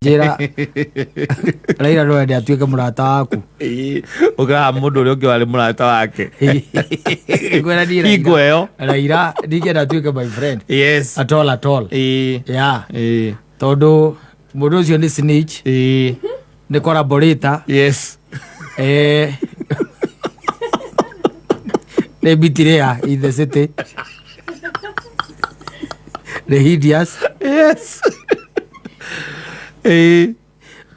Njira Raila no ende atuike murata waku ugira mundu uri ungi wari murata wake gwera ni hingo eyo Raila ndingenda atuike my friend yes at all yeah tondu mundu ucio ni snitch ni collaborator yes ne bitirea in the city the hideous yes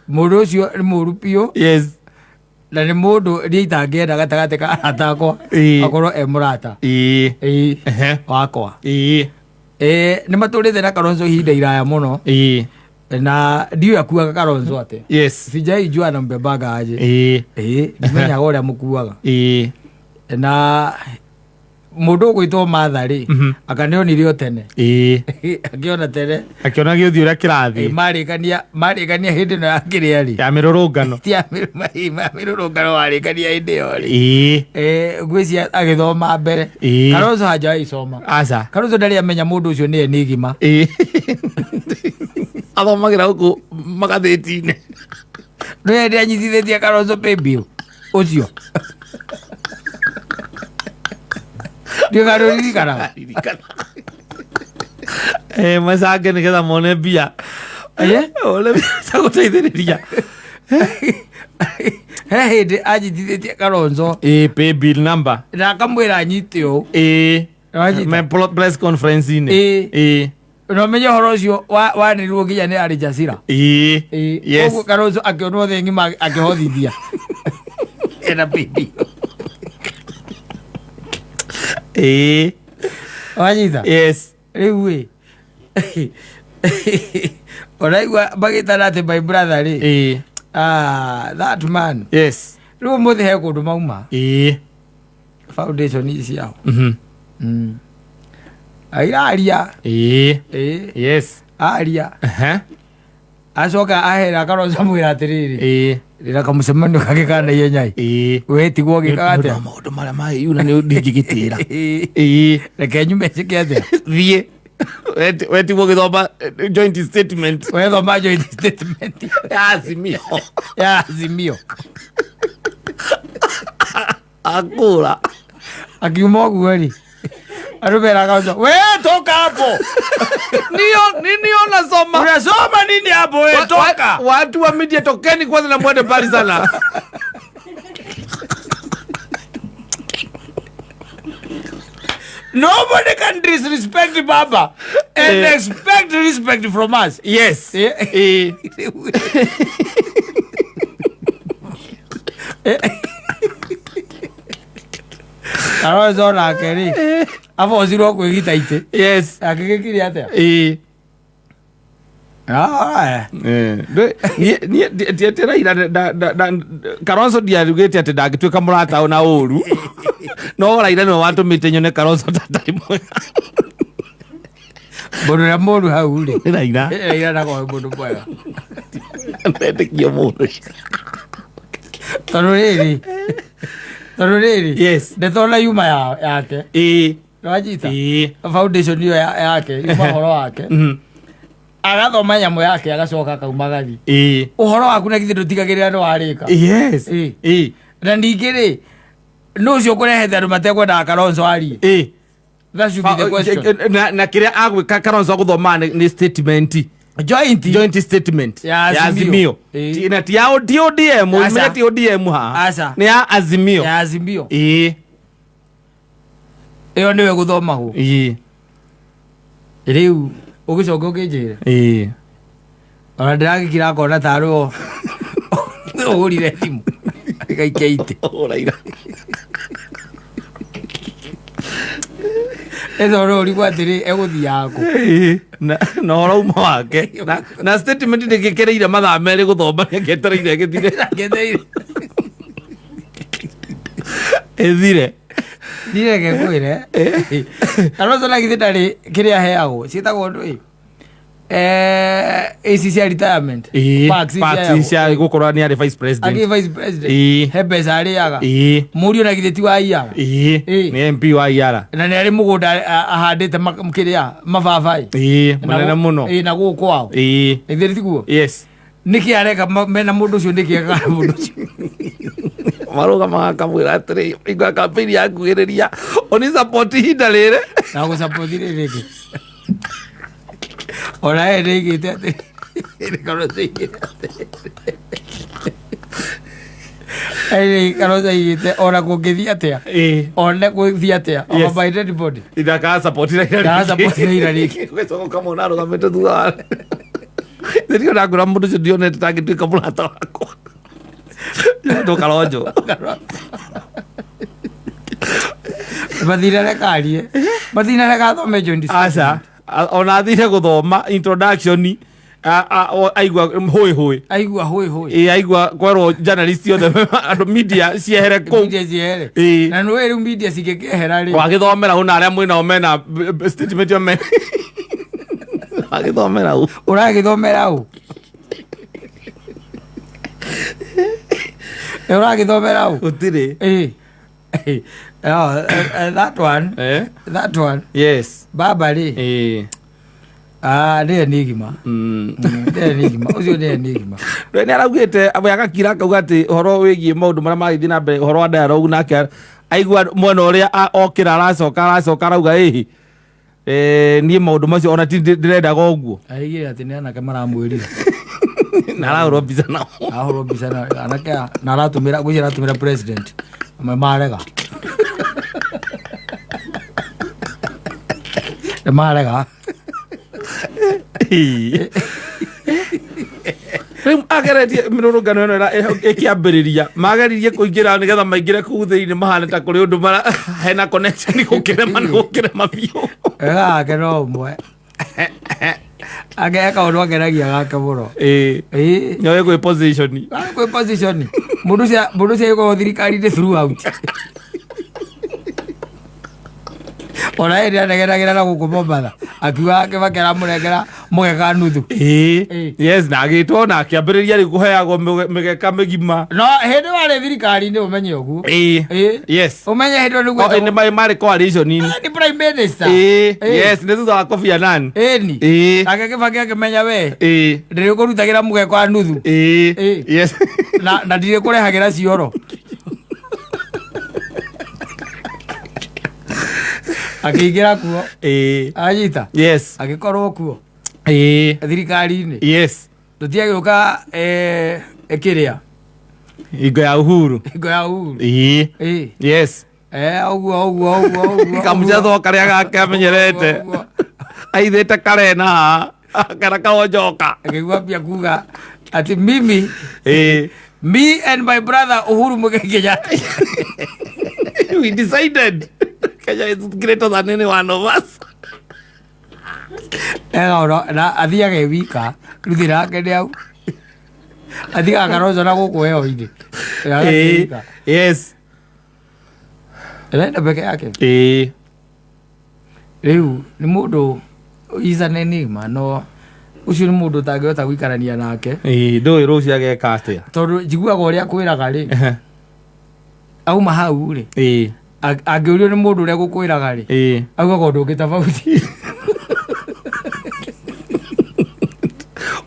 mundu ucio ni muru pio yes na ni mundu ni itangenda gatagate ka arata akwa akorwo e murata wakwa ni maturite na Kalonzo ihinda iraya muno na ndiyo akuaga Kalonzo ate yes sijai jua na mbebaga aje ndimenyaga uria mukuaga na mundu gwitwo Mathari akanionire tene akiona tene akiona gĩuthi ũrĩa kĩrathi marĩkania hĩndĩ ĩno ya kĩrĩa rĩ ya mĩrũrũngano ti ya mĩrũrũngano warĩkania hĩndĩ ĩyo rĩ ngwĩcia agĩthoma mbere Kalonzo hajawahi soma aca Kalonzo ndarĩ amenya mũndũ ũcio nĩ enigma athomagĩra gũkũ magathĩti-inĩ no hĩndĩ anyitithĩtie Kalonzo paybill ũcio ndigarũririkanaga macange nĩgetha mone mbia ole cia gũteithĩrĩria he hĩndĩ anyitithĩtie Kalonzo pay bill number na akamwĩra anyite ũũ press conference-inĩ no menye ũhoro ũcio wanĩrwo nginya nĩ Al Jazeera ũguo Kalonzo akĩonwo thĩ ng'ima akĩhothithia ena paybill wanyita yes rĩu ũraigua magĩtana atĩ my brother rĩ that man yes rĩu ũmũthĩ he kũndũ mauma foundation ciao airaria yes aria acoka ahera Kalonzo mwĩra atĩrĩrĩ rĩra kamũcemanio kangĩ ka naihenya wetigwo gĩkaga atĩa maũndũ marĩa maĩyuna nĩ ndingĩgĩtĩra reke nyume njĩke atĩa thiĩ wetigwo gĩthoma joint statement wethoma joint statement ya Azimio akũra akiuma ũguo rĩ andũ meraga Kalonzo we toka hapo nini unasoma unasoma nini hapo we toka watu wa media tokeni kwanza na mwende mbali sana nobody can disrespect Baba and expect respect from us yes Kalonzo nake rĩ abocirwo kwĩgita itĩ yes agĩgĩkire atĩa ndietĩra ira Kalonzo ndiarugĩte atĩ ndangĩtuĩka mũrata na ũru no Raila nĩwe watũmĩte nyone Kalonzo tatarĩ mwega mũndũ ũrĩa mũru hau rĩ Raila ndakorwo mũndũ mwega ndetĩkio mũndũ tondũ rĩrĩ yes ndetona yuma yake wajita foundation iyo yake yuma horo wake agathoma nyamũ yake agacoka akauma gathi ũhoro waku na githĩ ndũtigagĩrĩra nĩ warĩka yes na ningĩ rĩ nũ ũcio ũkũrehete andũ matekwendaga Kalonzo arie that should be the question na kĩrĩa agwĩka Kalonzo agũthoma nĩ statement joint statement ya Azimio na ti ya ODM umenya ti ODM ha nĩ ya Azimio ĩyo nĩwe gũthoma ho rĩu ũgĩcoka ũkĩnjĩre ona ndĩragĩkira ngona tarwo ũhũrire thimũ gaikia itĩ ĩthoro ũrigwo atĩrĩ egũthiaku na ũrauma wake na statement ndĩgĩkĩrĩire mathaa merĩ gũthoma nĩakĩetereire gĩthire ĩthire ndireke kwĩre Kalonzo na githĩ ndarĩ kĩrĩa heagwo ciĩtagwo ũndũ ici cia retirement parks cia gũkorwo nĩ arĩ vice president he mbeca arĩaga mũriũ na githĩ ti wa iara nĩ MP wa iara na nĩ arĩ mũgũnda ahandĩte kĩrĩa mababaĩ mũnene mũno na gũkũ kwao ithĩrĩ tiguo yes niki areka mena mundu cio niki aka mundu cio maruga makamwira atiri igwa kampeni ya kugereria oni support hinda rire na go support rire ora ere igite ati ere Kalonzo Eri Kalonzo igite ora kungithia atia one kuthia atia aba by dead body ida ka support ira riki gweco kama unaruga mete thutha ndio ndagura mundu cio ndionete tangituika mũrata wakwa ndo Kalonzo mathira reka thome John aca ona athire guthoma introduction aigua hoi aigua kwerwo journalist yothe andu media ciehere kuu na no eri media cigikehera ri wagithomera una aria mwina mena statement yo me wagithomera u uragithomera u uragithomera u utire that one yes baba ri nä enigma ucio nä enigma nä araugä abo agakira akauga atä horo wä giä maå ndå marä a magäthiä na mbere horo wa dialogue nake aigua mwena å rä a okä aracoka arauga niä maå ndå macio ona ti ndä rendaga å guo aigä re atä nä anake maramwä rire na arahå mbica nao ahå mbica anake na aratå mä ra gwä aratå mä ra president amwe marega nä marega rĩu ageretie mĩrũrũngano ĩno ĩkĩambĩrĩria mageririe kũingĩra nĩgetha maingĩre kũu thĩinĩ mahane ta kũrĩ ũndũ hena connection gũkĩrema biũ gake no ũmwe ake kaũndũ angeragia gake mũno nyoe gwĩ position mũndũ ũcio agĩkorwo thirikari-inĩ throughout ona ĩrĩa anegenagĩra na gũkũ Mombatha akiuga Kibaki aramũnengera mũgeka nuthu yes na agĩtwo na akĩambĩrĩria rĩu kũheagwo mĩgeka mĩgima no hĩndĩ warĩ thirikari-inĩ ũmenye ũguo yes ũmenye hĩndĩ nĩ marĩ coalition-inĩ nĩ prime minister yes nĩ thutha wa Kofi Annan ĩni nake Kibaki akĩmenya we ndĩrĩ kũrutagĩra mũgeka nuthu yes na ndirĩ kũrehagĩra cioro akĩingĩra kuo anyita agĩkorwo kuo thirikari-inĩ tũtiagĩũka ĩkĩrĩa hingo ya Uhuru ũguo kamũcatho karĩa gake amenyerete aithĩte karena kana karonjoka akĩigua pia kuga ati me and my brother Uhuru Muigai Kenyatta we decided Kenya is greater than any one of us na athiaga wika ruthira ake nĩ au athiaga Kalonzo na gũkũ heho-inĩ yes ĩrenda peke yake rĩu nĩ mũndũ is an enigma no ucio nĩ mũndũ ũtangĩhota gũikarania nake ndũĩ rũciũ ageka atĩa tondũ njiguaga ũrĩa kwĩraga rĩ auma hau rĩ angĩũrio nĩ mũndũ ũrĩa gũkwĩraga rĩ augaga ũndũ ũngĩ tofauti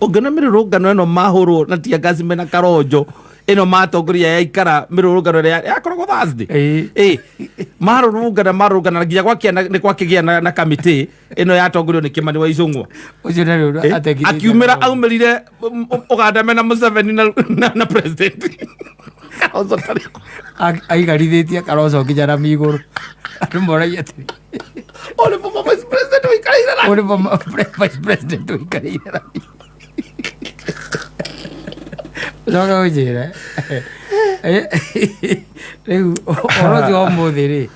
ũngĩona mĩrũrũngano ĩno mahũrwo na tia ngasi mena Kalonzo ĩno matongoria yaikara mĩrũrũngano ĩrĩa yakoragwo Thursday marũrũngana nginya nĩ gwakĩgĩa na kamĩtĩ ĩno yatongorio nĩ Kĩmani wa Icũng'wa ũcio nĩ rĩu akiumĩra aumĩrire Ũganda mena Museveni na president Kalonzo aikarithĩtie Kalonzo nginya na igũrũ andũ moragia atĩrĩ ole former vice president ũikarĩire na coka ũnjĩre rĩu ũhoro ũcio ũmũthĩ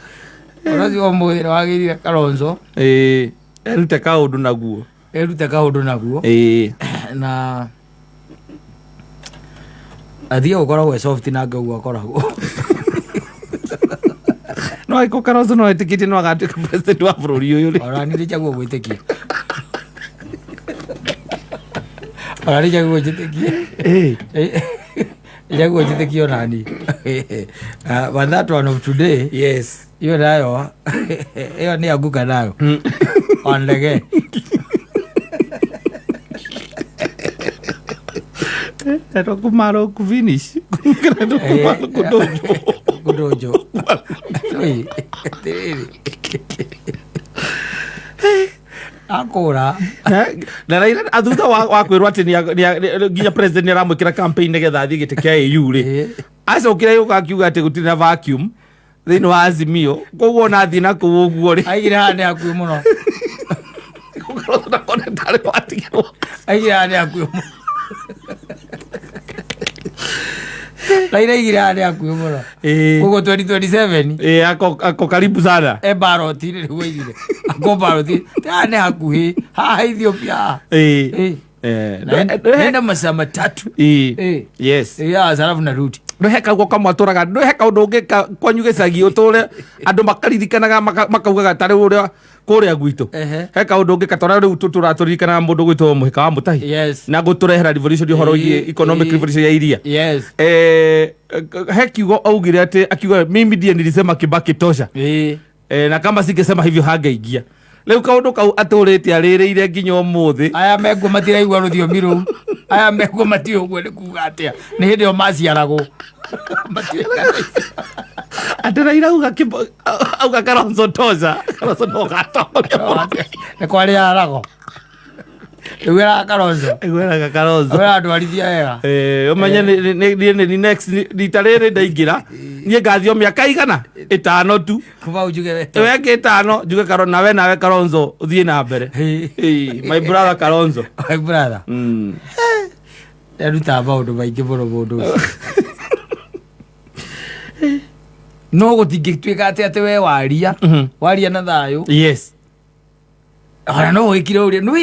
nĩ wagĩrire Kalonzo erute kaũndũ naguo na athiĩ gũkoragwo soft na ngaugu akoragwo no aiko Kalonzo no etĩkĩtie no agatuĩka president wa bũrũri ũyũ rĩ ona nĩ njaguo gwĩtĩkia ona nĩ njaguo njĩtĩkie njaguo njĩtĩkie onani but that one of today yes hiyo nayo hiyo ni anguka nayo ondege Ero kumaro kufinish. Ero kumaro kudojo. Kudojo. Akora na raira athutha wa kwirwo ati nginya president aramwikira campaign nigetha athie gite kia AU ri acokire yuka akiuga ati gutiri na vacuum thiini wa Azimio koguo na athie na kuu uguo ri aigire hande hakuhi muno aigire hande hakuhi muno Raila aigire hande hakuhi muno koguo 2027 ako karibu sana baroti riu aigire ako baroti hande hakuhi haha Ethiopia nenda masaa matatu yes arabu narudi ndoheka guo kamwaturaga ndoheka undu ungi kwanyu gicagi uture andu makaririkanaga makaugaga tari uria kuria gwitu heka undu ungi katora riu turaturikanaga mundu gwitwo muhika wa mutahi na guturehera revolution uhoro economic revolution ya iria hekiugo augire ati akiuga mimi ndiye nilisema Kibaki tosha na kama singesema hivyo hangeingia leu kaundu kau aturite aririire nginya umuthi aya mengu matiraigua ruthiomi ruu aya mengu mati uguo ni kuga atia ni hindi o maciaragwo Raila auga Kalonzo tosha Kalonzo no gatongoria ni kwari arago Egwera Kalonzo wera ndwarithia wega umenya ni next ritariri ndaingira nie ngathio miaka igana 5 tu kuva ujuge weke 5 njuge Kalonzo nawe Kalonzo uthie na mbere my brother Kalonzo my brother eruta maundu maingi muno mundu no gutingituika ati we waria na thayu yes Ahora no wikire uria no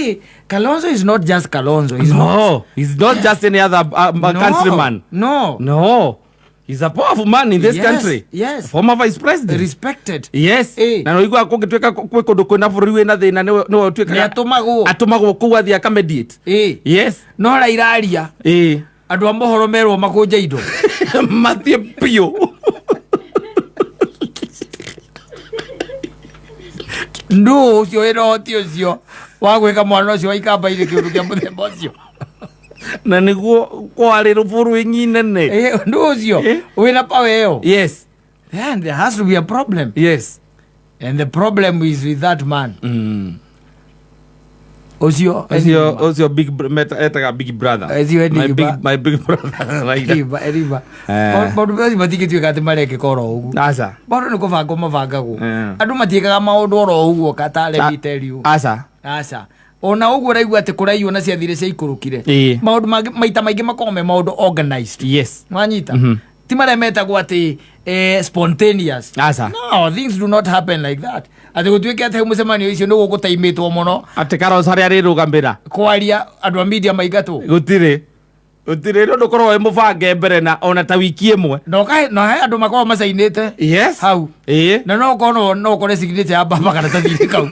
Kalonzo is not just Kalonzo he's not just any other countryman no he's a powerful man in this country former vice president respected na no igwa kungituika kwe kundu kwina bururi wina thina no tuika atumagwo ku athia accommodate no Raila aria andu a mohoro merwo makunja indo mathie pio ndu ucio wina hoti ucio wa gwika mwana ucio wa ikamba-ini kiundu kia muthemba ucio na niguo kwari ruburu-ini nene ndu ucio wina power iyo then there has to be a problem and the problem is with that man ucio big etaga big brother my big brother Raila maundu meci matingituika ati marekeka oro uguo maundu ni kubangwo mabangagwo andu matiikaga maundu oro uguo katalemitelio ona uguo raigua ati kuraiywo na ciathire cia ikurukire maundu maita maingi makoragwo me maundu organized mwanyita ti maria metagwo ati spontaneous no things do not happen like that ati gutuike ati mucemanio icio ni gugutaimitwo muno ati Kalonzo haria rirugamira kwaria andu a media maigatwo gutire ndo dukorwo we mubange mbere na ona ta wiki imwe no he andu makorwo macainite hau na no kore signature ya baba kana tathire kau